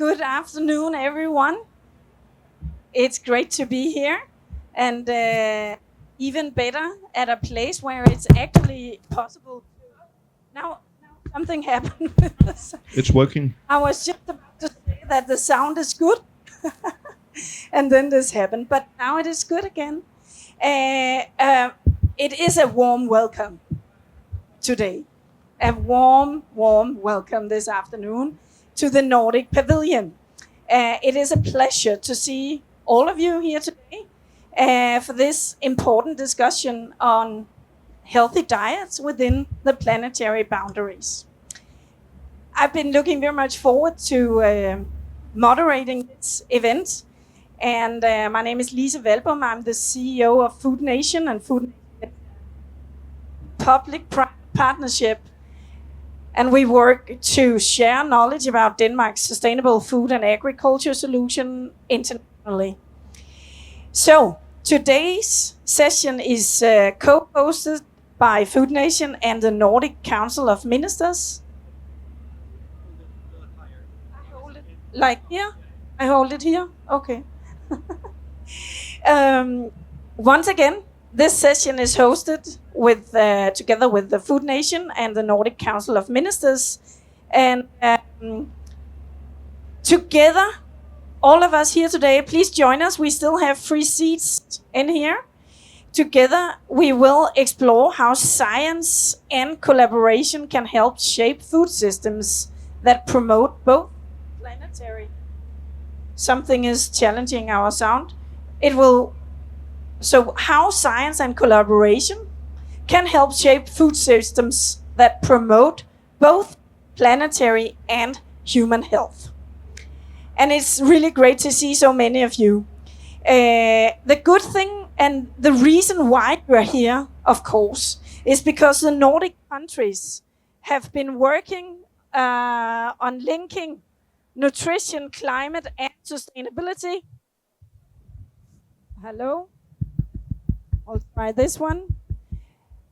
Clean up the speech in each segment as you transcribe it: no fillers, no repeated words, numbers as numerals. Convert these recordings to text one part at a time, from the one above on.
Good afternoon, everyone. It's great to be here, and even better at a place where it's actually possible. Now something happened with this. It's working. I was just about to say that the sound is good, and then this happened, but now it is good again. It is a warm welcome today. A warm welcome this afternoon to the Nordic Pavilion. It is a pleasure to see all of you here today for this important discussion on healthy diets within the planetary boundaries. I've been looking very much forward to moderating this event, and my name is Lise Walbom. I'm the CEO of Food Nation, and Food Nation public-private partnership, and we work to share knowledge about Denmark's sustainable food and agriculture solution internationally. So today's session is co-hosted by Food Nation and the Nordic Council of Ministers. I hold it like here? I hold it here? Okay. Once again, this session is hosted with together with the Food Nation and the Nordic Council of Ministers, and together, all of us here today, please join us. We still have free seats in here. Together, we will explore how science and collaboration can help shape food systems that promote both planetary. Something is challenging our sound. So how science and collaboration can help shape food systems that promote both planetary and human health. And it's really great to see so many of you. The good thing and the reason why we're here, of course, is because the Nordic countries have been working on linking nutrition, climate, and sustainability. Hello? I'll try this one.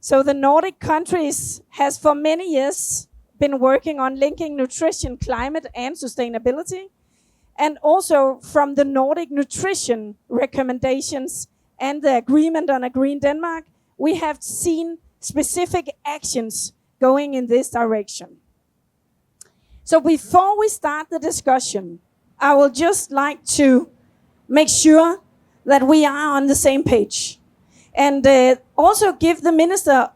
So the Nordic countries has for many years been working on linking nutrition, climate, and sustainability. And also from the Nordic nutrition recommendations and the agreement on a green Denmark, we have seen specific actions going in this direction. So before we start the discussion, I would just like to make sure that we are on the same page. And also give the minister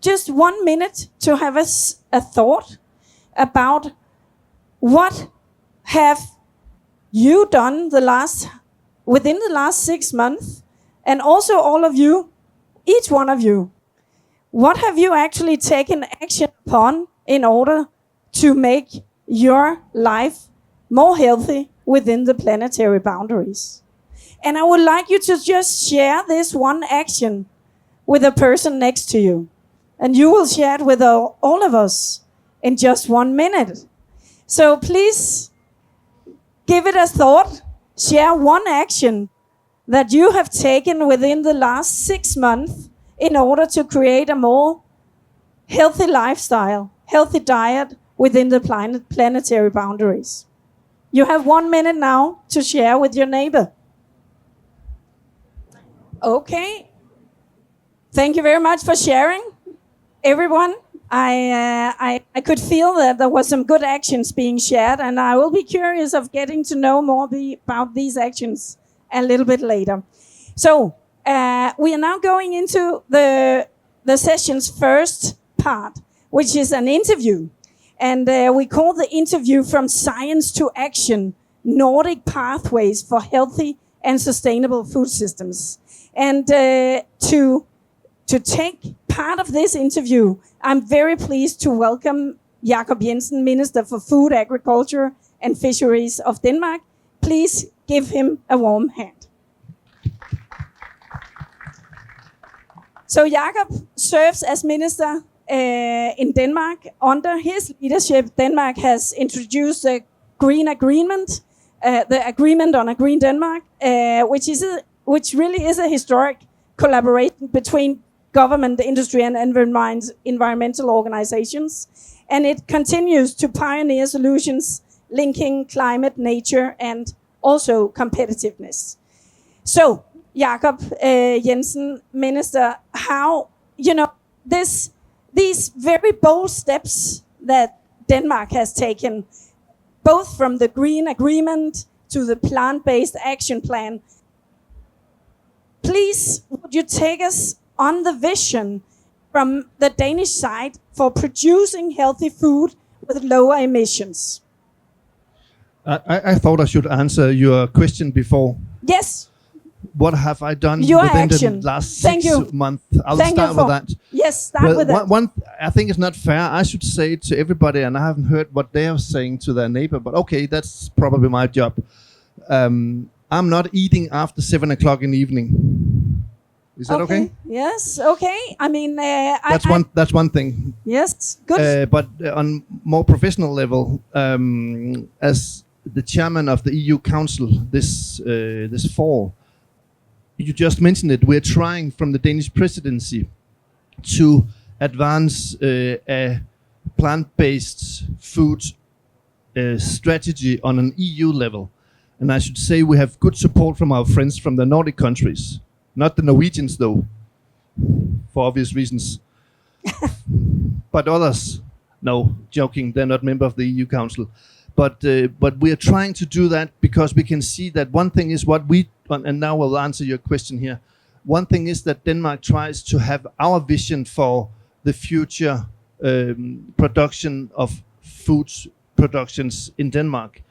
just 1 minute to have a thought about what have you done within the last 6 months, and also all of you, each one of you, what have you actually taken action upon in order to make your life more healthy within the planetary boundaries? And I would like you to just share this one action with the person next to you. And you will share it with all of us in just 1 minute. So please give it a thought. Share one action that you have taken within the last 6 months in order to create a more healthy lifestyle, healthy diet within the planetary boundaries. You have 1 minute now to share with your neighbor. Okay. Thank you very much for sharing, everyone. I could feel that there was some good actions being shared, and I will be curious of getting to know more about these actions a little bit later. So we are now going into the session's first part, which is an interview. And we call the interview From Science to Action, Nordic Pathways for Healthy and Sustainable Food Systems. And to take part of this interview, I'm very pleased to welcome Jacob Jensen, Minister for Food, Agriculture and Fisheries of Denmark. Please give him a warm hand. So Jacob serves as Minister in Denmark. Under his leadership, Denmark has introduced a green agreement, the Agreement on a Green Denmark, which really is a historic collaboration between government, industry, and environmental organizations. And it continues to pioneer solutions linking climate, nature, and also competitiveness. So, Jakob Jensen, Minister, how, these very bold steps that Denmark has taken, both from the Green Agreement to the plant-based action plan, please, would you take us on the vision from the Danish side for producing healthy food with lower emissions? I thought I should answer your question before. Yes. What have I done Your within action. the last Thank 6 you. months? I'll Thank start you for, with that. Yes, start with that. I think it's not fair. I should say to everybody, and I haven't heard what they are saying to their neighbor, but okay, that's probably my job. I'm not eating after 7 o'clock in the evening. Is that okay? Yes, okay. I mean, that's one thing. Yes, good. But on more professional level, as the chairman of the EU Council this fall, you just mentioned it. We're trying from the Danish presidency to advance a plant-based food strategy on an EU level. And I should say we have good support from our friends from the Nordic countries. Not the Norwegians, though, for obvious reasons. But others, no, joking, they're not member of the EU Council. But we are trying to do that because we can see that one thing is what we, and now I'll answer your question here. One thing is that Denmark tries to have our vision for the future production of food productions in Denmark.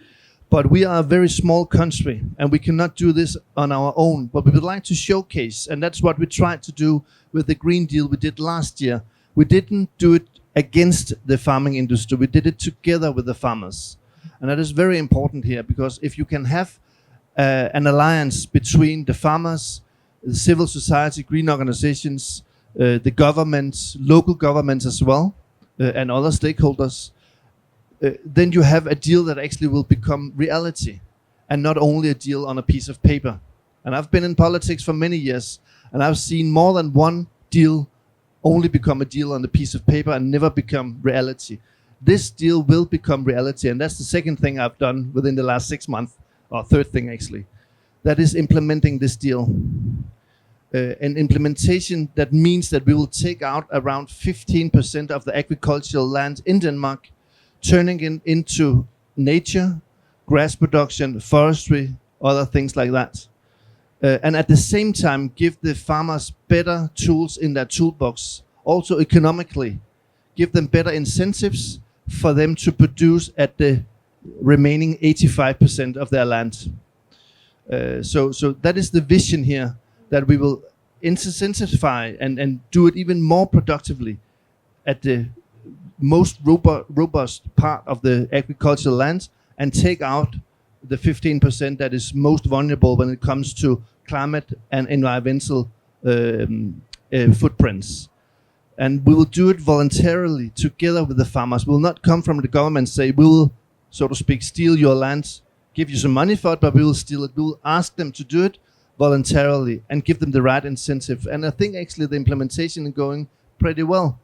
But we are a very small country and we cannot do this on our own. But we would like to showcase, and that's what we tried to do with the Green Deal we did last year. We didn't do it against the farming industry. We did it together with the farmers. And that is very important here, because if you can have an alliance between the farmers, the civil society, green organizations, the governments, local governments as well, and other stakeholders, then you have a deal that actually will become reality, and not only a deal on a piece of paper. And I've been in politics for many years, and I've seen more than one deal only become a deal on a piece of paper and never become reality. This deal will become reality, and that's the second thing I've done within the last 6 months, or third thing actually. That is implementing this deal. And implementation, that means that we will take out around 15% of the agricultural land in Denmark, turning it into nature, grass production, forestry, other things like that. And at the same time, give the farmers better tools in their toolbox, also economically. Give them better incentives for them to produce at the remaining 85% of their land. So that is the vision here, that we will intensify and do it even more productively at the most robust part of the agricultural land, and take out the 15% that is most vulnerable when it comes to climate and environmental footprints. And we will do it voluntarily together with the farmers. We will not come from the government and say, we will, so to speak, steal your land, give you some money for it, but we will steal it. We will ask them to do it voluntarily and give them the right incentive. And I think actually the implementation is going pretty well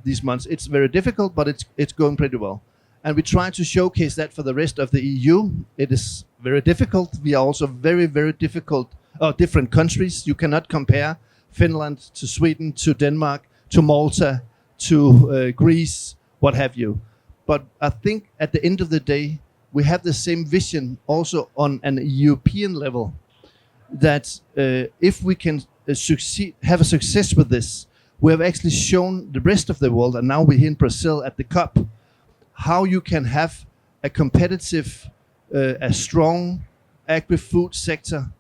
these months. It's very difficult, but it's going pretty well. And we try to showcase that for the rest of the EU. It is very difficult. We are also very, very different countries. You cannot compare Finland to Sweden to Denmark to Malta to Greece, what have you. But I think at the end of the day, we have the same vision also on an European level, that if we can have a success with this, we have actually shown the rest of the world, and now we're here in Brazil at the COP, how you can have a competitive, a strong agri-food sector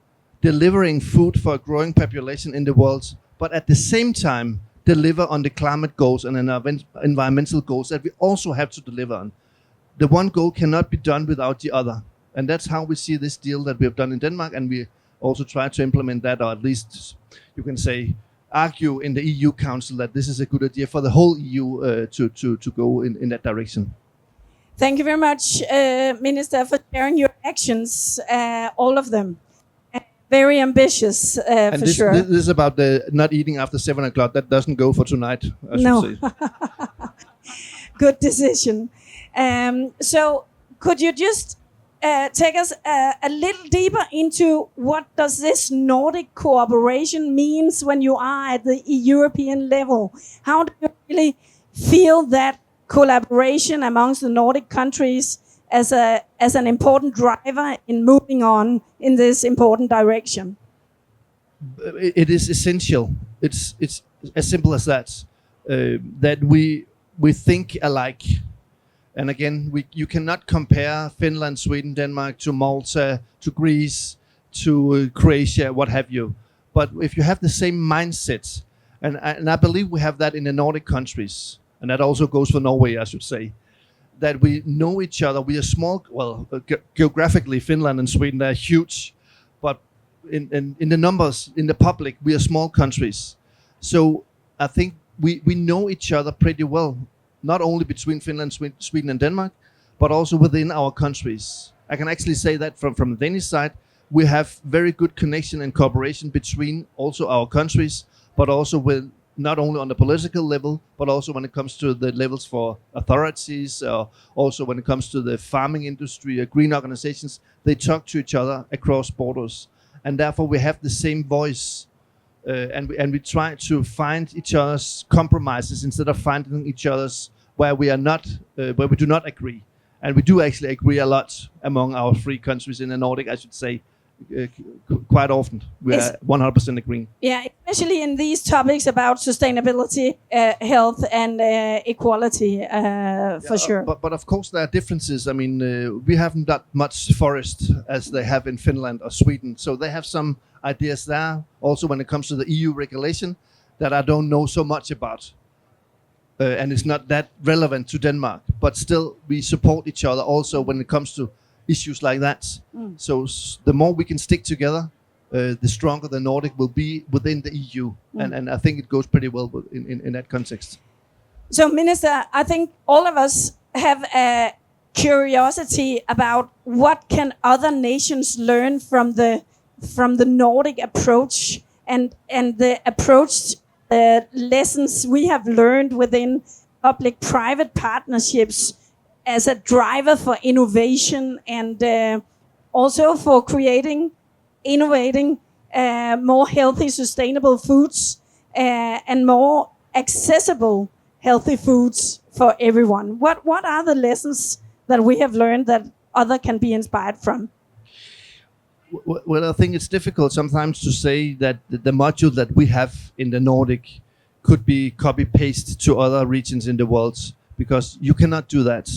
delivering food for a growing population in the world, but at the same time deliver on the climate goals and environmental goals that we also have to deliver on. The one goal cannot be done without the other. And that's how we see this deal that we have done in Denmark, and we also try to implement that, or at least you can say argue in the EU Council that this is a good idea for the whole EU to go in that direction. Thank you very much, Minister, for sharing your actions, all of them. Very ambitious, for sure. This is about the not eating after 7 o'clock. That doesn't go for tonight, I should say. Good decision. So could you just take us a little deeper into what does this Nordic cooperation means when you are at the European level? How do you really feel that collaboration amongst the Nordic countries as an important driver in moving on in this important direction? It is essential. It's as simple as that. That we think alike. And again, you cannot compare Finland, Sweden, Denmark to Malta, to Greece, to Croatia, what have you. But if you have the same mindset, and I believe we have that in the Nordic countries, and that also goes for Norway, I should say, that we know each other. We are small, geographically, Finland and Sweden, they're huge, but in the numbers, in the public, we are small countries. So I think we know each other pretty well, not only between Finland, Sweden and Denmark, but also within our countries. I can actually say that from the Danish side, we have very good connection and cooperation between also our countries, but also with not only on the political level, but also when it comes to the levels for authorities, also when it comes to the farming industry, green organizations, they talk to each other across borders. And therefore we have the same voice, and we try to find each other's compromises instead of finding each other's where we are not, where we do not agree. And we do actually agree a lot among our three countries in the Nordic, I should say, quite often. We are 100% agreeing. Yeah, especially in these topics about sustainability, health and equality, for sure. But of course there are differences. I mean, we haven't got much forest as they have in Finland or Sweden. So they have some ideas there. Also when it comes to the EU regulation that I don't know so much about. And it's not that relevant to Denmark. But still, we support each other also when it comes to issues like that. So the more we can stick together, the stronger the Nordic will be within the EU. And I think it goes pretty well in that context. So, Minister, I think all of us have a curiosity about what can other nations learn from the Nordic approach and the approach lessons we have learned within public-private partnerships as a driver for innovation and also for innovating more healthy, sustainable foods and more accessible healthy foods for everyone. What are the lessons that we have learned that other can be inspired from? Well, I think it's difficult sometimes to say that the module that we have in the Nordic could be copy-pasted to other regions in the world, because you cannot do that.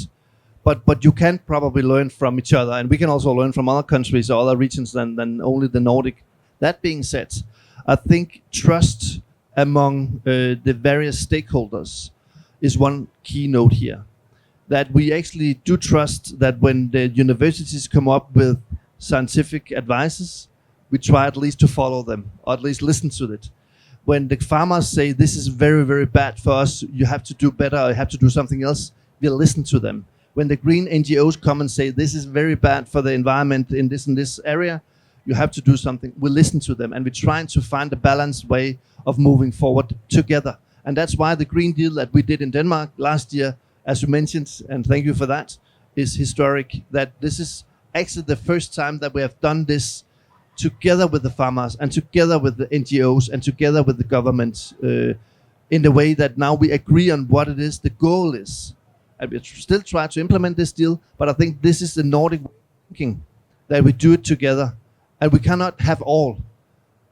But you can probably learn from each other, and we can also learn from other countries or other regions than only the Nordic. That being said, I think trust among the various stakeholders is one keynote here. That we actually do trust that when the universities come up with scientific advices, we try at least to follow them, or at least listen to it. When the farmers say this is very, very bad for us, you have to do better, or you have to do something else, we'll listen to them. When the green NGOs come and say this is very bad for the environment in this and this area, you have to do something, we listen to them, and we're trying to find a balanced way of moving forward together. And that's why the Green Deal that we did in Denmark last year, as you mentioned, and thank you for that, is historic. That this is actually the first time that we have done this together with the farmers and together with the NGOs and together with the government in the way that now we agree on what it is, the goal is. And we still try to implement this deal, but I think this is the Nordic thinking, that we do it together. And we cannot have all,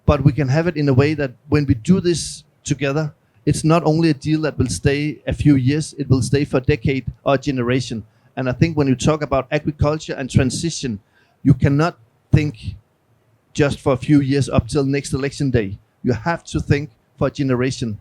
but we can have it in a way that when we do this together, it's not only a deal that will stay a few years, it will stay for a decade or a generation. And I think when you talk about agriculture and transition, you cannot think just for a few years up till next election day. You have to think for a generation.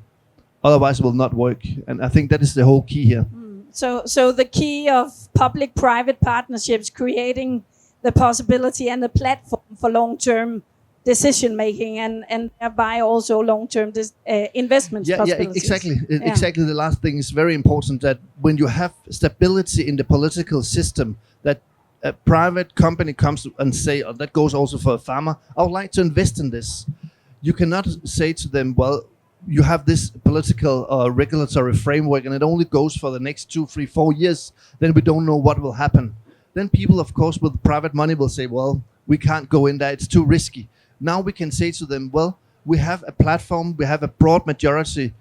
Otherwise it will not work. And I think that is the whole key here. So the key of public-private partnerships, creating the possibility and the platform for long-term decision-making and thereby also long-term investment possibilities. Exactly. Exactly. The last thing is very important, that when you have stability in the political system, that a private company comes and say, oh, that goes also for a farmer, I would like to invest in this. You cannot say to them, well, you have this political regulatory framework and it only goes for the next 2, 3, 4 years, then we don't know what will happen. then people, of course, with private money will say, well, we can't go in there, it's too risky. Now we can say to them, well, we have a platform, we have a broad majority,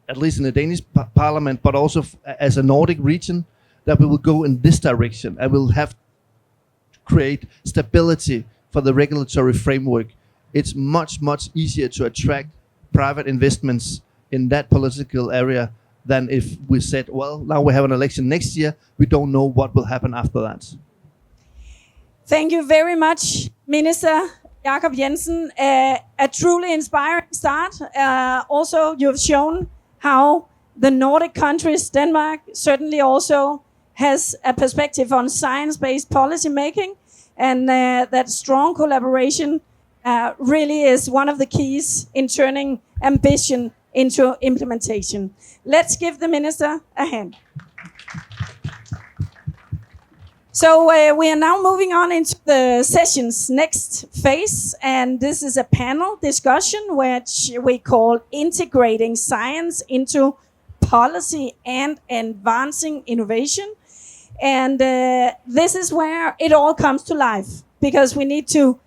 at least in the Danish parliament, but also as a Nordic region, that we will go in this direction and we'll have to create stability for the regulatory framework. It's much, much easier to attract private investments in that political area than if we said, well, now we have an election next year, we don't know what will happen after that. Thank you very much, Minister Jacob Jensen. A truly inspiring start. Also, you've shown how the Nordic countries, Denmark, certainly also has a perspective on science-based policy making, and that strong collaboration really is one of the keys in turning ambition into implementation. Let's give the minister a hand. So we are now moving on into the session's next phase, and this is a panel discussion which we call Integrating Science into Policy and Advancing Innovation. And this is where it all comes to life, because we need to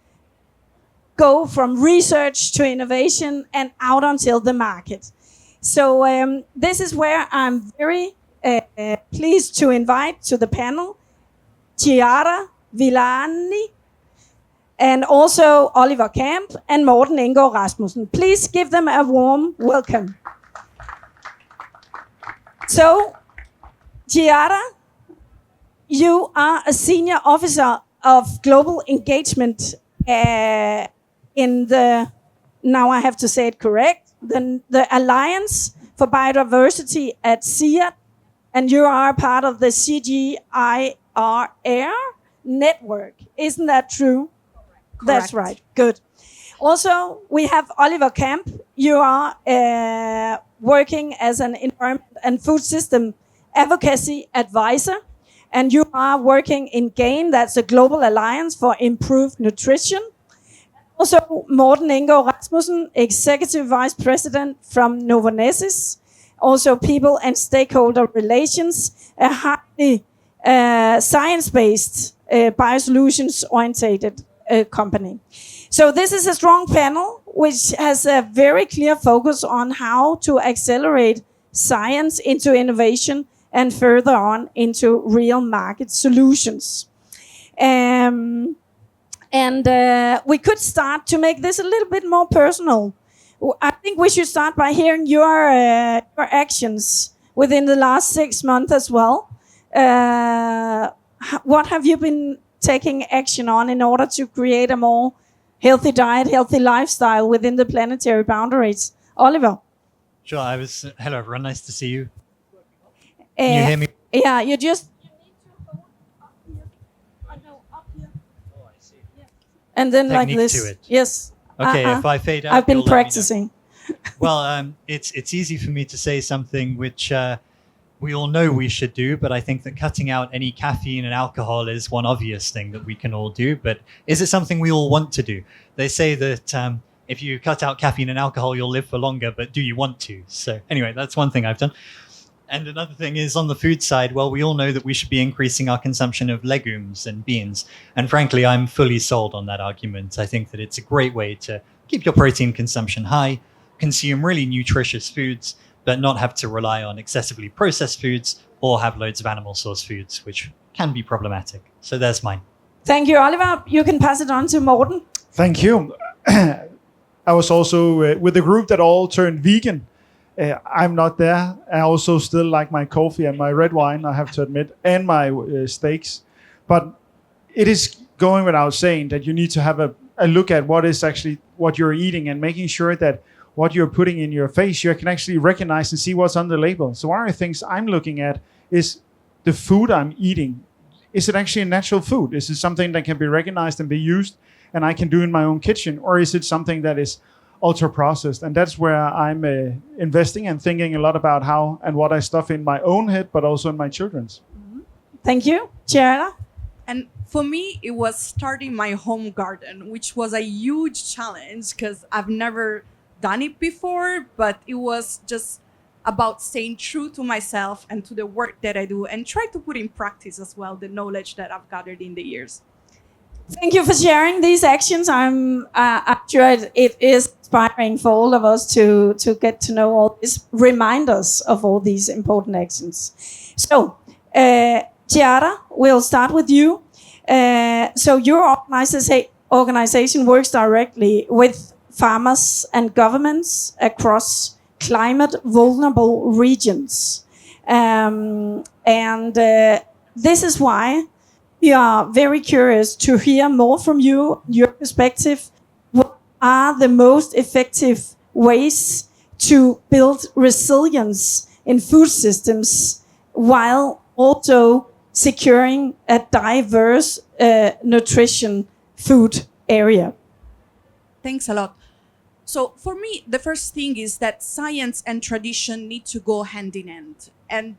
go from research to innovation and out until the market. So this is where I'm very pleased to invite to the panel Chiara Villani and also Oliver Kamp and Morten Enggard Rasmussen. Please give them a warm welcome. So, Chiara, you are a senior officer of global engagement in the, now I have to say it correct, the Alliance for Biodiversity at CIAT, and you are part of the CGIAR network. Isn't that true? Correct. That's right. Good. Also, we have Oliver Kamp. You are working as an environment and food system advocacy advisor, and you are working in GAIN, that's a global alliance for improved nutrition. Also, Morten Enggard Rasmussen, Executive Vice President from Novonesis, also People and Stakeholder Relations, a highly science-based, biosolutions-oriented company. So this is a strong panel which has a very clear focus on how to accelerate science into innovation and further on into real market solutions. We could start to make this a little bit more personal. I think we should start by hearing your actions within the last 6 months as well. What have you been taking action on in order to create a more healthy diet, healthy lifestyle within the planetary boundaries? Oliver? Sure, hello everyone, nice to see you. Can you hear me? Yeah, you just... And then Technique like this. to it. Yes. Okay, if I fade out, I've been you'll let me know. practicing. Well, it's easy for me to say something which we all know we should do, but I think that cutting out any caffeine and alcohol is one obvious thing that we can all do. But is it something we all want to do? They say that if you cut out caffeine and alcohol, you'll live for longer, but do you want to? So anyway, that's one thing I've done. And another thing is on the food side, well, we all know that we should be increasing our consumption of legumes and beans. And frankly, I'm fully sold on that argument. I think that it's a great way to keep your protein consumption high, consume really nutritious foods, but not have to rely on excessively processed foods or have loads of animal source foods, which can be problematic. So there's mine. Thank you, Oliver. You can pass it on to Morten. Thank you. I was also with the group that all turned vegan. I'm not there. I also still like my coffee and my red wine, I have to admit, and my steaks. But it is going without saying that you need to have a look at what is actually what you're eating and making sure that what you're putting in your face, you can actually recognize and see what's on the label. So one of the things I'm looking at is the food I'm eating. Is it actually a natural food? Is it something that can be recognized and be used and I can do in my own kitchen? Or is it something that is ultra processed? And that's where I'm investing and thinking a lot about how and what I stuff in my own head, but also in my children's. Thank you. Chiara? And for me, it was starting my home garden, which was a huge challenge because I've never done it before, but it was just about staying true to myself and to the work that I do, and try to put in practice as well the knowledge that I've gathered in the years. Thank you for sharing these actions. I'm sure it is inspiring for all of us to get to know all these reminders of all these important actions. So, Chiara, we'll start with you. So your organization works directly with farmers and governments across climate vulnerable regions. This is why we are very curious to hear more from you, your perspective. What are the most effective ways to build resilience in food systems while also securing a diverse nutrition food area? Thanks a lot. So for me, the first thing is that science and tradition need to go hand in hand. And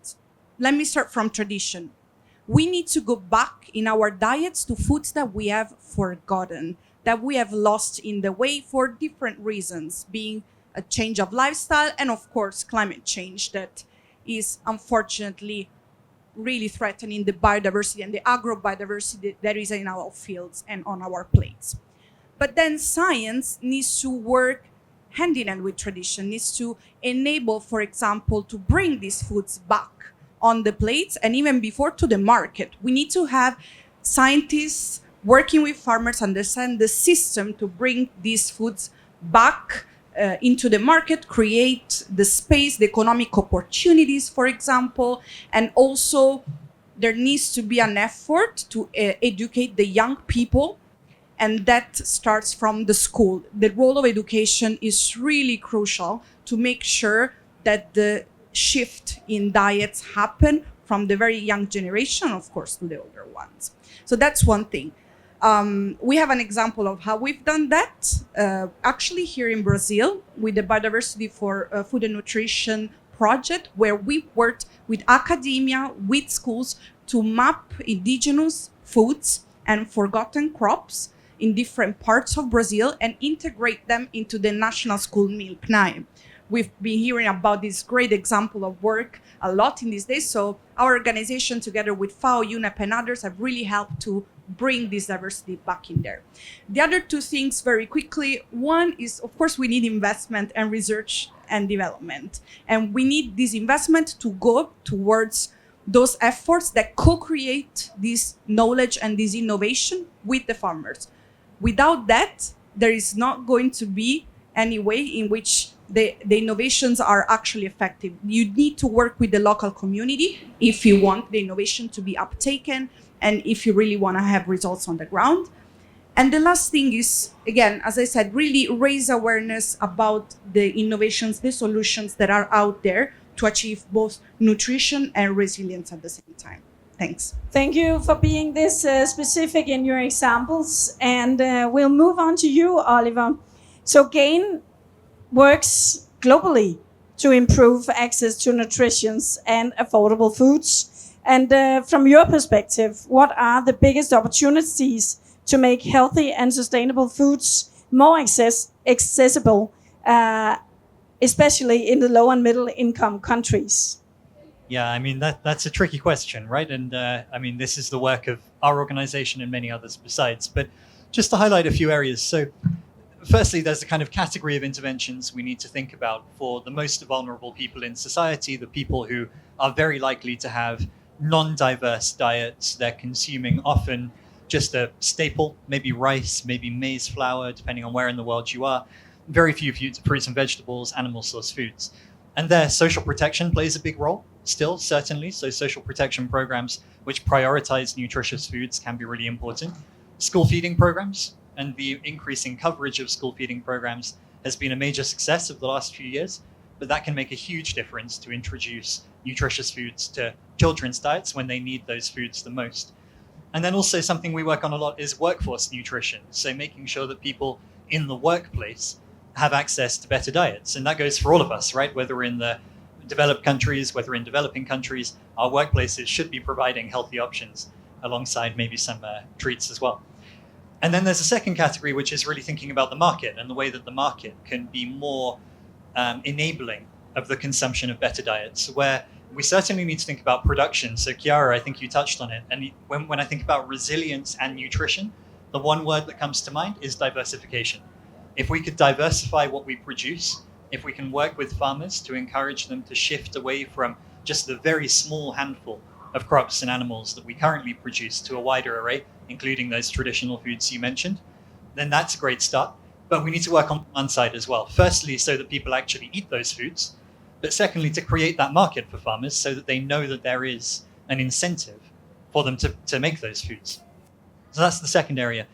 let me start from tradition. We need to go back in our diets to foods that we have forgotten, that we have lost in the way for different reasons, being a change of lifestyle and, of course, climate change that is unfortunately really threatening the biodiversity and the agro-biodiversity that is in our fields and on our plates. But then science needs to work hand in hand with tradition, needs to enable, for example, to bring these foods back on the plates and even before to the market. We need to have scientists working with farmers, understand the system to bring these foods back into the market, create the space, the economic opportunities, for example, and also there needs to be an effort to educate the young people, and that starts from the school. The role of education is really crucial to make sure that the shift in diets happen from the very young generation, of course, to the older ones. So that's one thing. We have an example of how we've done that, actually here in Brazil with the Biodiversity for Food and Nutrition project, where we worked with academia, with schools to map indigenous foods and forgotten crops in different parts of Brazil and integrate them into the national school meal PNAE. We've been hearing about this great example of work a lot in these days. So our organization, together with FAO, UNEP, and others, have really helped to bring this diversity back in there. The other two things very quickly. One is, of course, we need investment and research and development. And we need this investment to go towards those efforts that co-create this knowledge and this innovation with the farmers. Without that, there is not going to be any way in which the innovations are actually effective. You need to work with the local community if you want the innovation to be uptaken and if you really want to have results on the ground. And the last thing is, again, as I said, really raise awareness about the innovations, the solutions that are out there to achieve both nutrition and resilience at the same time. Thanks. Thank you for being this specific in your examples. And we'll move on to you, Oliver. So GAIN works globally to improve access to nutrition and affordable foods. And from your perspective, what are the biggest opportunities to make healthy and sustainable foods more accessible, especially in the low and middle income countries? Yeah, I mean, that's a tricky question, right? And I mean, this is the work of our organization and many others besides. But just to highlight a few areas. So firstly, there's a kind of category of interventions we need to think about for the most vulnerable people in society, the people who are very likely to have non-diverse diets. They're consuming often just a staple, maybe rice, maybe maize flour, depending on where in the world you are. Very few fruits and vegetables, animal source foods. And there, social protection plays a big role still, certainly. So social protection programs which prioritize nutritious foods can be really important. School feeding programs and the increasing coverage of school feeding programs has been a major success of the last few years, but that can make a huge difference to introduce nutritious foods to children's diets when they need those foods the most. And then also something we work on a lot is workforce nutrition. So making sure that people in the workplace have access to better diets. And that goes for all of us, right? Whether we're in the developed countries, whether in developing countries, our workplaces should be providing healthy options alongside maybe some treats as well. And then there's a second category, which is really thinking about the market and the way that the market can be more enabling of the consumption of better diets, where we certainly need to think about production. So Chiara, I think you touched on it. And when I think about resilience and nutrition, the one word that comes to mind is diversification. If we could diversify what we produce, if we can work with farmers to encourage them to shift away from just the very small handful of crops and animals that we currently produce to a wider array, including those traditional foods you mentioned, then that's a great start. But we need to work on one side as well. Firstly, so that people actually eat those foods. But secondly, to create that market for farmers so that they know that there is an incentive for them to make those foods. So that's the second area.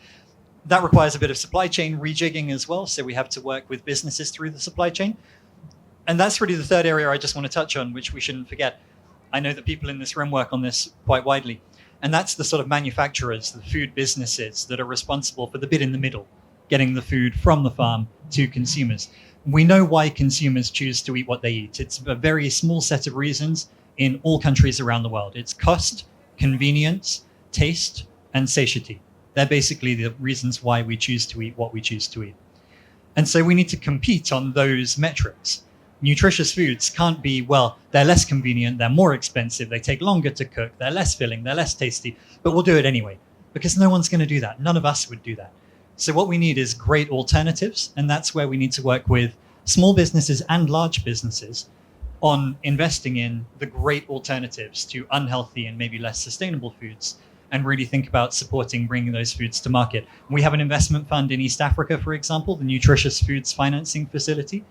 That requires a bit of supply chain rejigging as well. So we have to work with businesses through the supply chain. And that's really the third area I just want to touch on, which we shouldn't forget. I know that people in this room work on this quite widely. And that's the sort of manufacturers, the food businesses that are responsible for the bit in the middle, getting the food from the farm to consumers. We know why consumers choose to eat what they eat. It's a very small set of reasons in all countries around the world. It's cost, convenience, taste, and satiety. They're basically the reasons why we choose to eat what we choose to eat. And so we need to compete on those metrics. Nutritious foods can't be, well, they're less convenient, they're more expensive, they take longer to cook, they're less filling, they're less tasty, but we'll do it anyway, because no one's going to do that. None of us would do that. So what we need is great alternatives, and that's where we need to work with small businesses and large businesses on investing in the great alternatives to unhealthy and maybe less sustainable foods, and really think about supporting bringing those foods to market. We have an investment fund in East Africa, for example, the Nutritious Foods Financing Facility,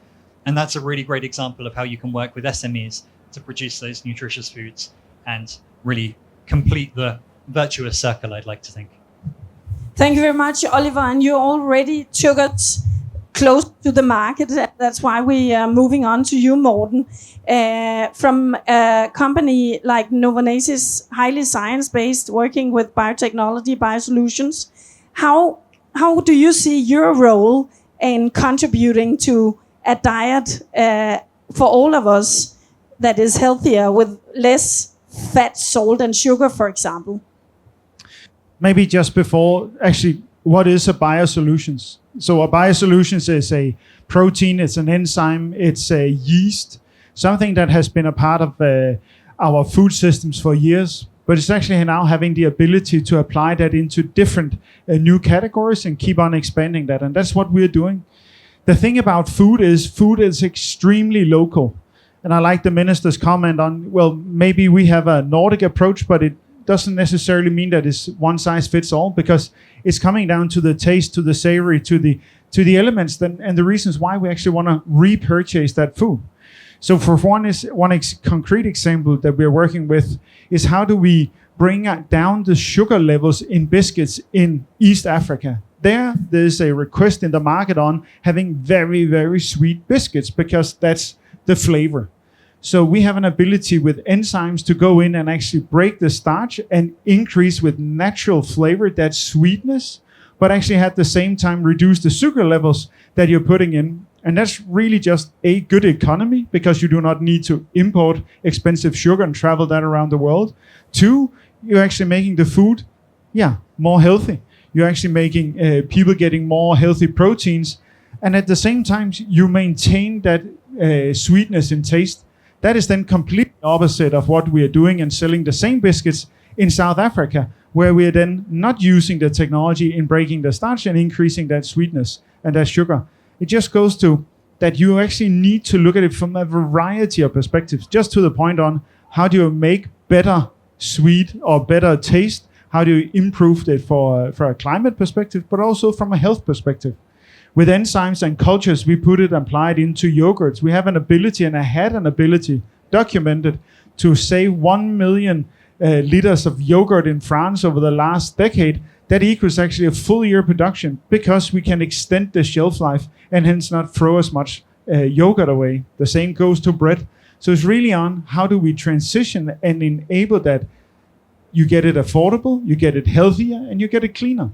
and that's a really great example of how you can work with SMEs to produce those nutritious foods and really complete the virtuous circle, I'd like to think. Thank you very much, Oliver. And you already took us close to the market. That's why we are moving on to you, Morten. From a company like Novonesis, highly science-based, working with biotechnology, biosolutions, how do you see your role in contributing to a diet for all of us that is healthier with less fat, salt, and sugar, for example? Maybe just before, actually, what is a biosolutions? So a biosolutions is a protein, it's an enzyme, it's a yeast, something that has been a part of our food systems for years, but it's actually now having the ability to apply that into different new categories and keep on expanding that. And that's what we're doing. The thing about food is extremely local. And I like the minister's comment on, well, maybe we have a Nordic approach, but it doesn't necessarily mean that it's one size fits all, because it's coming down to the taste, to the savory, to the elements and the reasons why we actually want to repurchase that food. So for one concrete example that we're working with is how do we bring down the sugar levels in biscuits in East Africa. There's a request in the market on having very, very sweet biscuits because that's the flavor. So we have an ability with enzymes to go in and actually break the starch and increase with natural flavor that sweetness, but actually at the same time reduce the sugar levels that you're putting in. And that's really just a good economy because you do not need to import expensive sugar and travel that around the world. Two, you're actually making the food, more healthy. You're actually making people getting more healthy proteins. And at the same time, you maintain that sweetness in taste. That is then completely opposite of what we are doing and selling the same biscuits in South Africa, where we are then not using the technology in breaking the starch and increasing that sweetness and that sugar. It just goes to that you actually need to look at it from a variety of perspectives, just to the point on how do you make better sweet or better taste? How do you improve it for a climate perspective, but also from a health perspective? With enzymes and cultures, we put it applied into yogurts. We have an ability, and I had an ability documented, to save 1 million liters of yogurt in France over the last decade. That equals actually a full year production because we can extend the shelf life and hence not throw as much yogurt away. The same goes to bread. So it's really on how do we transition and enable that you get it affordable, you get it healthier, and you get it cleaner.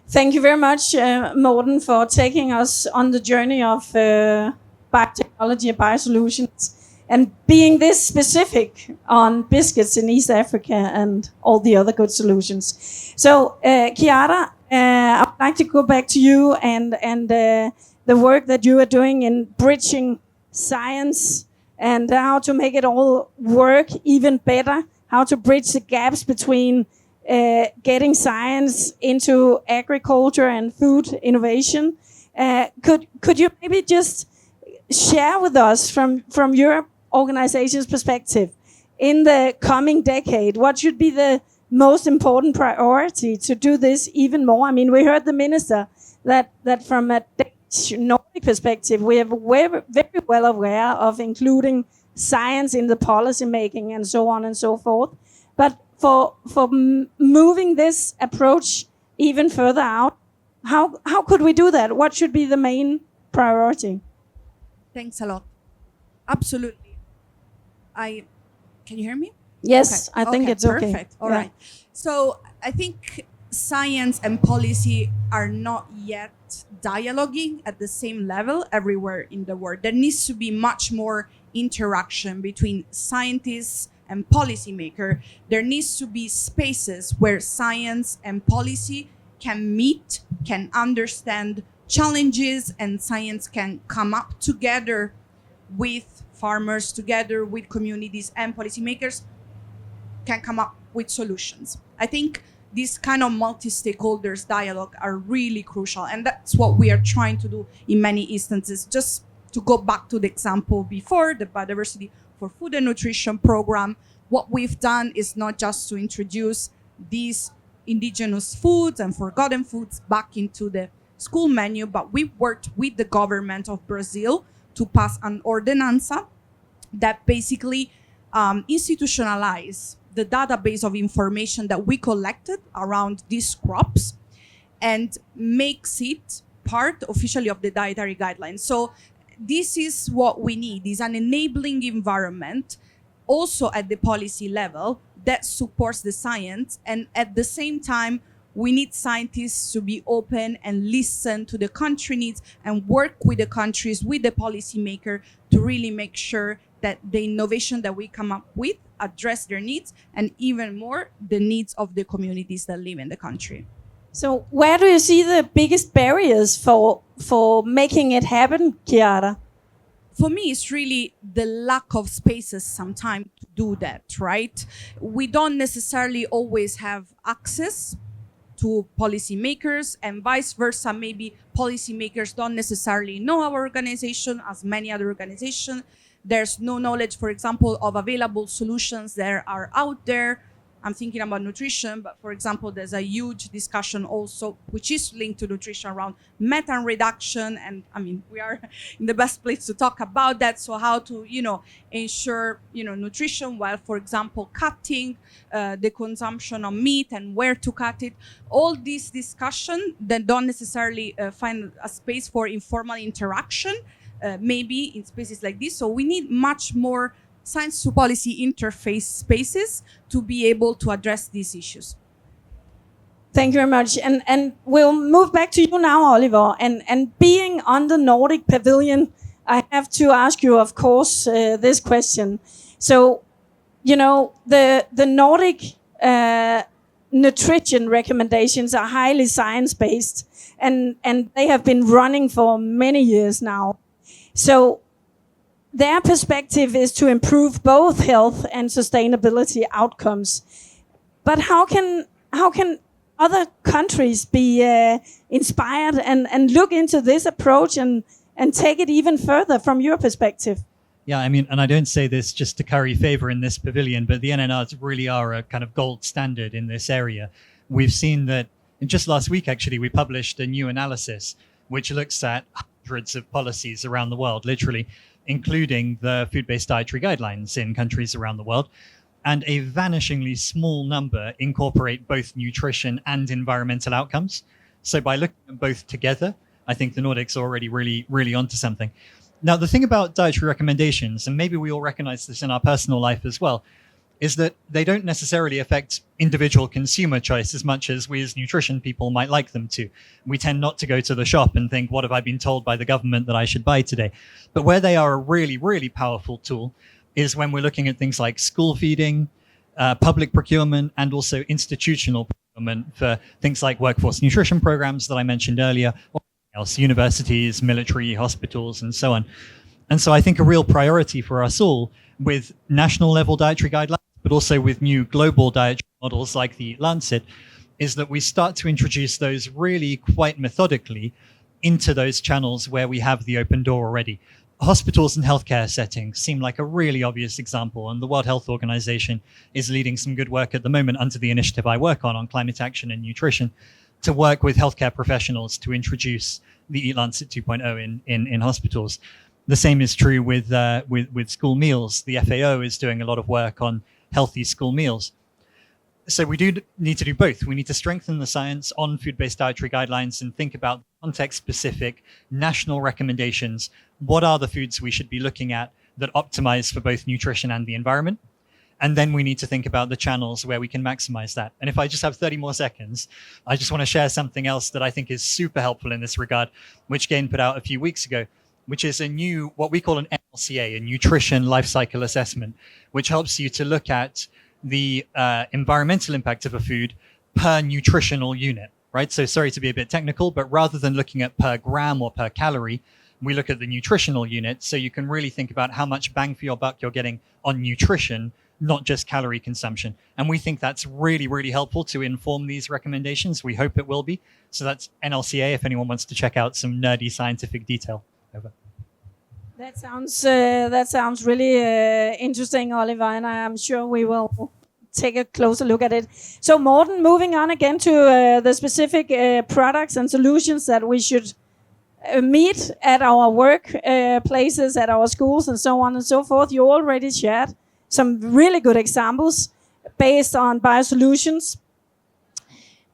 Thank you very much, Morten, for taking us on the journey of biotechnology and biosolutions and being this specific on biscuits in East Africa and all the other good solutions. So, Chiara, I would like to go back to you and the work that you are doing in bridging science and how to make it all work even better, how to bridge the gaps between getting science into agriculture and food innovation. Could you maybe just share with us from your organization's perspective, in the coming decade, what should be the most important priority to do this even more? I mean, we heard the minister that from a Nordic perspective, we are very well aware of including science in the policy making and so on and so forth. But for moving this approach even further out, how could we do that? What should be the main priority? Thanks a lot. Absolutely. Can you hear me? Yes, Okay. I think it's okay. Perfect. All right. So I think science and policy are not yet dialoguing at the same level everywhere in the world. There needs to be much more interaction between scientists and policymaker. There needs to be spaces where science and policy can meet, can understand challenges, and science can come up together with farmers, together with communities, and policymakers can come up with solutions. I think these kind of multi-stakeholders dialogue are really crucial, and that's what we are trying to do in many instances. Just to go back to the example before, the Biodiversity for Food and Nutrition program, what we've done is not just to introduce these indigenous foods and forgotten foods back into the school menu, but we worked with the government of Brazil to pass an ordenanza that basically institutionalize the database of information that we collected around these crops and makes it part officially of the dietary guidelines. So this is what we need, is an enabling environment also at the policy level that supports the science. And at the same time, we need scientists to be open and listen to the country needs and work with the countries, with the policymaker, to really make sure that the innovation that we come up with address their needs, and even more, the needs of the communities that live in the country. So where do you see the biggest barriers for making it happen, Chiara? For me, it's really the lack of spaces sometimes to do that, right? We don't necessarily always have access to policymakers, and vice versa. Maybe policymakers don't necessarily know our organization as many other organizations. There's no knowledge, for example, of available solutions that are out there. I'm thinking about nutrition, but for example, there's a huge discussion also, which is linked to nutrition, around methane reduction. And I mean, we are in the best place to talk about that. So how to, ensure, nutrition while, for example, cutting the consumption of meat and where to cut it. All these discussion that don't necessarily find a space for informal interaction, maybe in spaces like this. So we need much more science to policy interface spaces to be able to address these issues. Thank you very much. And we'll move back to you now, Oliver. And being on the Nordic Pavilion, I have to ask you, of course, this question. So, the Nordic nutrition recommendations are highly science-based, and they have been running for many years now. So their perspective is to improve both health and sustainability outcomes. But how can other countries be inspired and look into this approach and take it even further from your perspective? Yeah, I mean, and I don't say this just to curry favor in this pavilion, but the NNRs really are a kind of gold standard in this area. We've seen that, and just last week, actually, we published a new analysis which looks at hundreds of policies around the world, literally, including the food-based dietary guidelines in countries around the world. And a vanishingly small number incorporate both nutrition and environmental outcomes. So by looking at both together, I think the Nordics are already really onto something. Now, the thing about dietary recommendations, and maybe we all recognize this in our personal life as well, is that they don't necessarily affect individual consumer choice as much as we as nutrition people might like them to. We tend not to go to the shop and think, what have I been told by the government that I should buy today? But where they are a really powerful tool is when we're looking at things like school feeding, public procurement, and also institutional procurement for things like workforce nutrition programs that I mentioned earlier, or else, universities, military, hospitals, and so on. And so I think a real priority for us all with national level dietary guidelines, but also with new global dietary models like the Lancet, is that we start to introduce those really quite methodically into those channels where we have the open door already. Hospitals and healthcare settings seem like a really obvious example, and the World Health Organization is leading some good work at the moment under the initiative I work on climate action and nutrition, to work with healthcare professionals to introduce the Eat Lancet 2.0 in hospitals. The same is true with school meals. The FAO is doing a lot of work on healthy school meals. So we do need to do both. We need to strengthen the science on food-based dietary guidelines and think about context-specific national recommendations. What are the foods we should be looking at that optimize for both nutrition and the environment? And then we need to think about the channels where we can maximize that. And if I just have 30 more seconds, I just want to share something else that I think is super helpful in this regard, which Gain put out a few weeks ago, which is a new, what we call an NLCA, a nutrition life cycle assessment, which helps you to look at the environmental impact of a food per nutritional unit, right? So sorry to be a bit technical, but rather than looking at per gram or per calorie, we look at the nutritional unit. So you can really think about how much bang for your buck you're getting on nutrition, not just calorie consumption. And we think that's really, really helpful to inform these recommendations. We hope it will be. So that's NLCA if anyone wants to check out some nerdy scientific detail. Over. That sounds really interesting, Oliver, and I'm sure we will take a closer look at it. So, Morten, moving on again to the specific products and solutions that we should meet at our work places, at our schools, and so on and so forth. You already shared some really good examples based on biosolutions.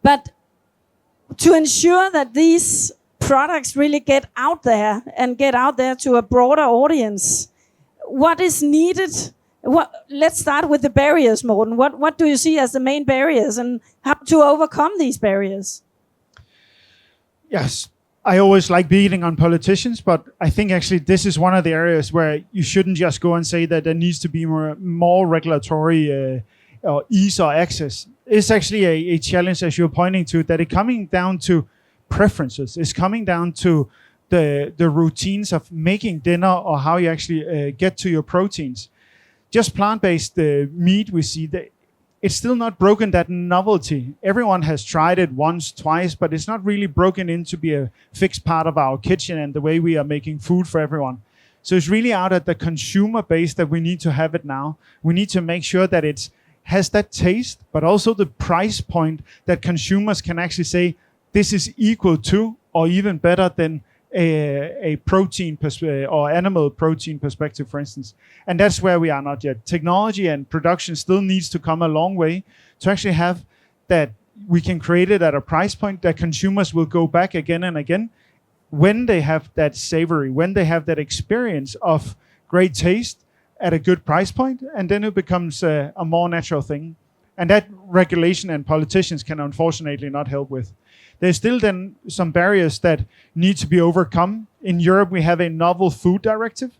But to ensure that these products really get out there and get out there to a broader audience, what is needed? Let's start with the barriers, Morten. What do you see as the main barriers and how to overcome these barriers? Yes, I always like beating on politicians, but I think actually this is one of the areas where you shouldn't just go and say that there needs to be more regulatory or ease or access. It's actually a challenge, as you're pointing to, that it's coming down to preferences. It's coming down to the routines of making dinner or how you actually get to your proteins. Just plant-based meat, we see that it's still not broken that novelty. Everyone has tried it once, twice, but it's not really broken in to be a fixed part of our kitchen and the way we are making food for everyone. So it's really out at the consumer base that we need to have it now. We need to make sure that it has that taste, but also the price point that consumers can actually say, this is equal to or even better than a protein or animal protein perspective, for instance. And that's where we are not yet. Technology and production still needs to come a long way to actually have that we can create it at a price point that consumers will go back again and again when they have that savory, when they have that experience of great taste at a good price point, and then it becomes a more natural thing. And that regulation and politicians can unfortunately not help with. There's still then some barriers that need to be overcome. In Europe, we have a novel food directive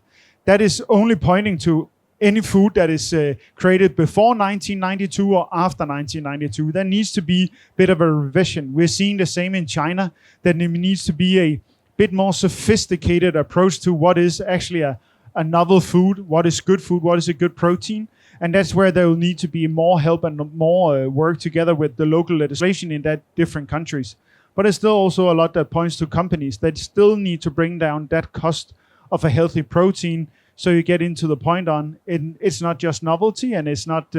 that is only pointing to any food that is created before 1992 or after 1992. There needs to be a bit of a revision. We're seeing the same in China, that there needs to be a bit more sophisticated approach to what is actually a novel food, what is good food, what is a good protein. And that's where there will need to be more help and more work together with the local legislation in that different countries. But there's still also a lot that points to companies that still need to bring down that cost of a healthy protein. So you get into the point on it's not just novelty and it's not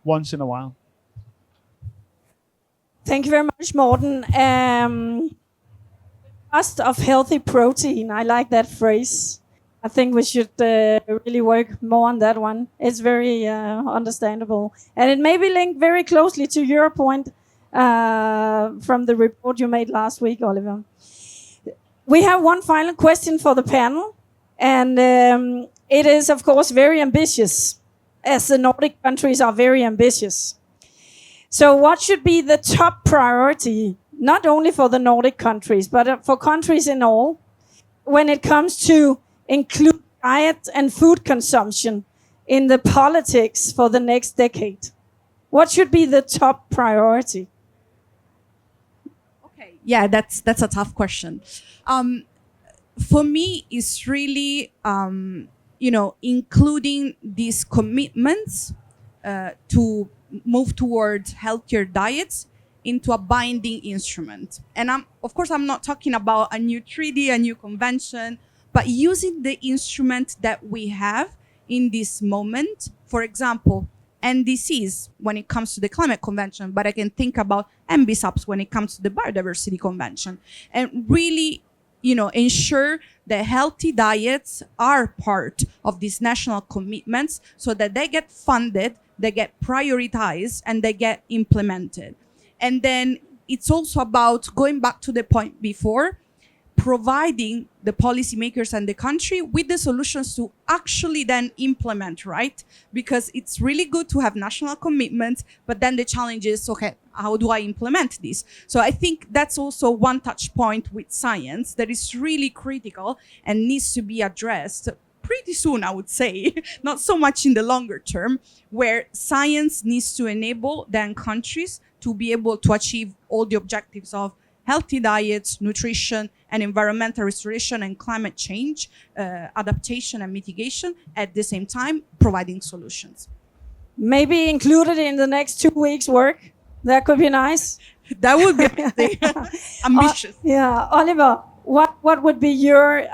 once in a while. Thank you very much, Morten. Cost of healthy protein. I like that phrase. I think we should really work more on that one. It's very understandable. And it may be linked very closely to your point from the report you made last week, Oliver. We have one final question for the panel. And it is, of course, very ambitious, as the Nordic countries are very ambitious. So what should be the top priority, not only for the Nordic countries, but for countries in all, when it comes to include diet and food consumption in the politics for the next decade? What should be the top priority? Okay, yeah, that's a tough question. for me, it's really, including these commitments to move towards healthier diets into a binding instrument. And of course, I'm not talking about a new treaty, a new convention, but using the instrument that we have in this moment. For example, NDCs when it comes to the climate convention, but I can think about MBSAPs when it comes to the biodiversity convention, and really, ensure that healthy diets are part of these national commitments so that they get funded, they get prioritized, and they get implemented. And then it's also about going back to the point before, providing the policymakers and the country with the solutions to actually then implement, right? Because it's really good to have national commitments, but then the challenge is, okay, how do I implement this? So I think that's also one touch point with science that is really critical and needs to be addressed pretty soon, I would say, not so much in the longer term, where science needs to enable then countries to be able to achieve all the objectives of healthy diets, nutrition, and environmental restoration and climate change, adaptation and mitigation, at the same time providing solutions. Maybe included in the next 2 weeks' work. That could be nice. That would be amazing. Ambitious. Yeah, Oliver, what would be your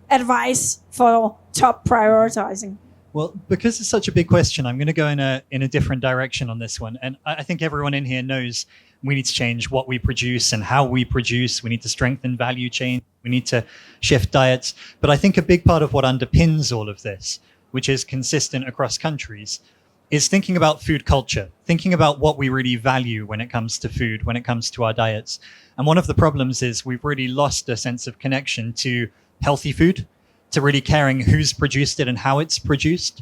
advice for top prioritizing? Well, because it's such a big question, I'm going to go in a different direction on this one. And I think everyone in here knows we need to change what we produce and how we produce. We need to strengthen value chain. We need to shift diets. But I think a big part of what underpins all of this, which is consistent across countries, is thinking about food culture, thinking about what we really value when it comes to food, when it comes to our diets. And one of the problems is we've really lost a sense of connection to healthy food, to really caring who's produced it and how it's produced,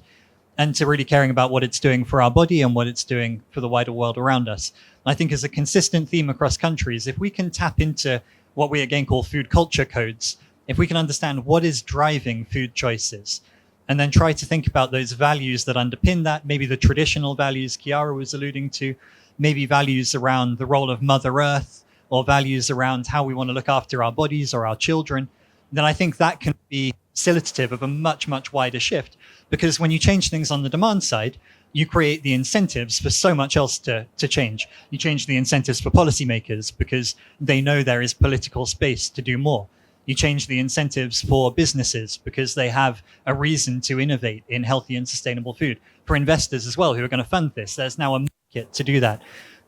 and to really caring about what it's doing for our body and what it's doing for the wider world around us. And I think as a consistent theme across countries, if we can tap into what we again call food culture codes, if we can understand what is driving food choices, and then try to think about those values that underpin that, maybe the traditional values Chiara was alluding to, maybe values around the role of Mother Earth, or values around how we want to look after our bodies or our children, then I think that can be facilitative of a much, much wider shift. Because when you change things on the demand side, you create the incentives for so much else to change. You change the incentives for policymakers because they know there is political space to do more. You change the incentives for businesses because they have a reason to innovate in healthy and sustainable food. For investors as well, who are going to fund this, there's now a market to do that.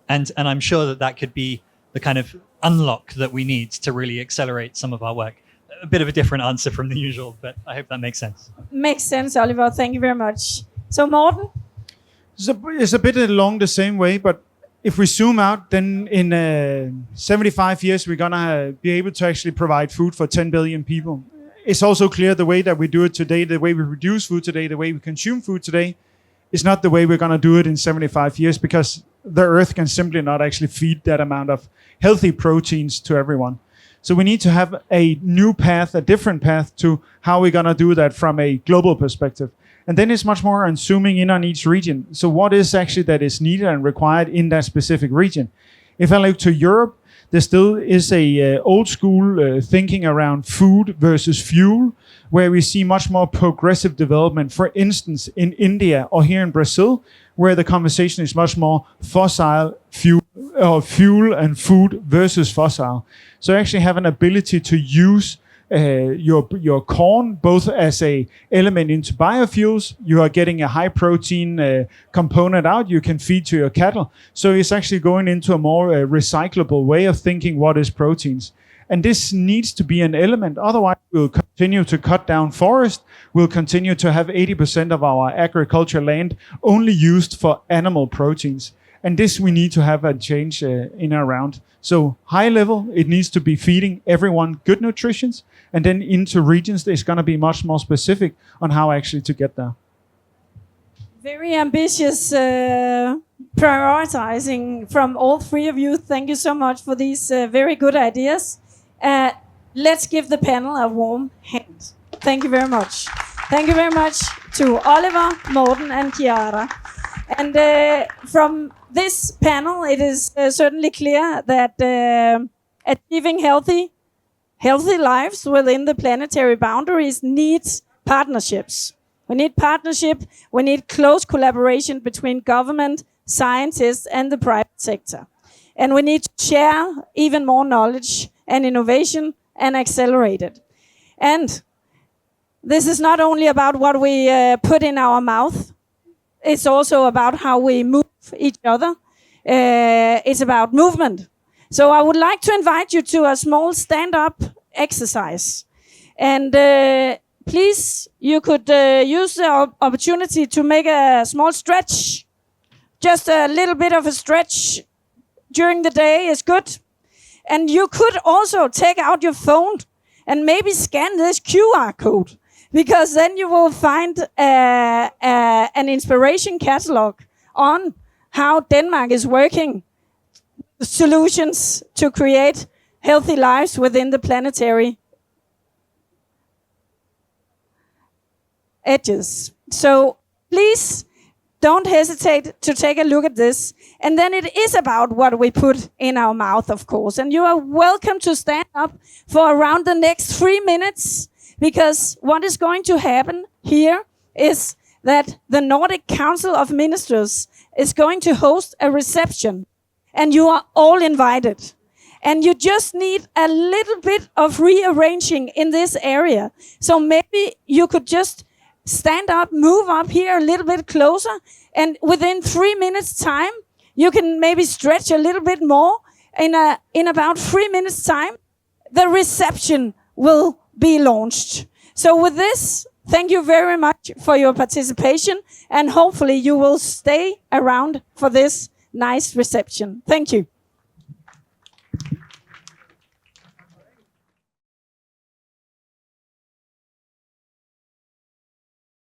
And I'm sure that could be the kind of unlock that we need to really accelerate some of our work. A bit of a different answer from the usual, but I hope that makes sense. Makes sense, Oliver. Thank you very much. So, Morten? It's a bit along the same way, but if we zoom out, then in 75 years, we're going to be able to actually provide food for 10 billion people. It's also clear the way that we do it today, the way we produce food today, the way we consume food today, is not the way we're going to do it in 75 years, because the earth can simply not actually feed that amount of healthy proteins to everyone. So we need to have a new path, a different path to how we're going to do that from a global perspective. And then it's much more on zooming in on each region. So what is actually that is needed and required in that specific region? If I look to Europe, there still is a old school thinking around food versus fuel, where we see much more progressive development. For instance, in India or here in Brazil, where the conversation is much more fossil fuel or fuel and food versus fossil. So actually have an ability to use your corn both as a element into biofuels. You are getting a high protein component out you can feed to your cattle. So it's actually going into a more recyclable way of thinking what is proteins. And this needs to be an element. Otherwise, we'll continue to cut down forest. We'll continue to have 80% of our agriculture land only used for animal proteins. And this we need to have a change in around. So high level, it needs to be feeding everyone good nutrition. And then into regions, it's going to be much more specific on how actually to get there. Very ambitious prioritizing from all three of you. Thank you so much for these very good ideas. Let's give the panel a warm hand. Thank you very much. Thank you very much to Oliver, Morten, and Chiara. And from this panel, it is certainly clear that achieving healthy healthy lives within the planetary boundaries needs partnerships. We need partnership, we need close collaboration between government, scientists, and the private sector. And we need to share even more knowledge and innovation and accelerate it. And this is not only about what we put in our mouth, it's also about how we move each other. It's about movement. So I would like to invite you to a small stand-up exercise. And please, you could use the opportunity to make a small stretch. Just a little bit of a stretch during the day is good. And you could also take out your phone and maybe scan this QR code, because then you will find an inspiration catalog on how Denmark is working solutions to create healthy lives within the planetary edges. So please don't hesitate to take a look at this. And then it is about what we put in our mouth, of course. And you are welcome to stand up for around the next 3 minutes, because what is going to happen here is that the Nordic Council of Ministers is going to host a reception, and you are all invited. And you just need a little bit of rearranging in this area. So maybe you could just stand up, move up here a little bit closer, and within 3 minutes time, you can maybe stretch a little bit more. In about 3 minutes time, the reception will be launched. So with this, thank you very much for your participation, and hopefully you will stay around for this nice reception. Thank you.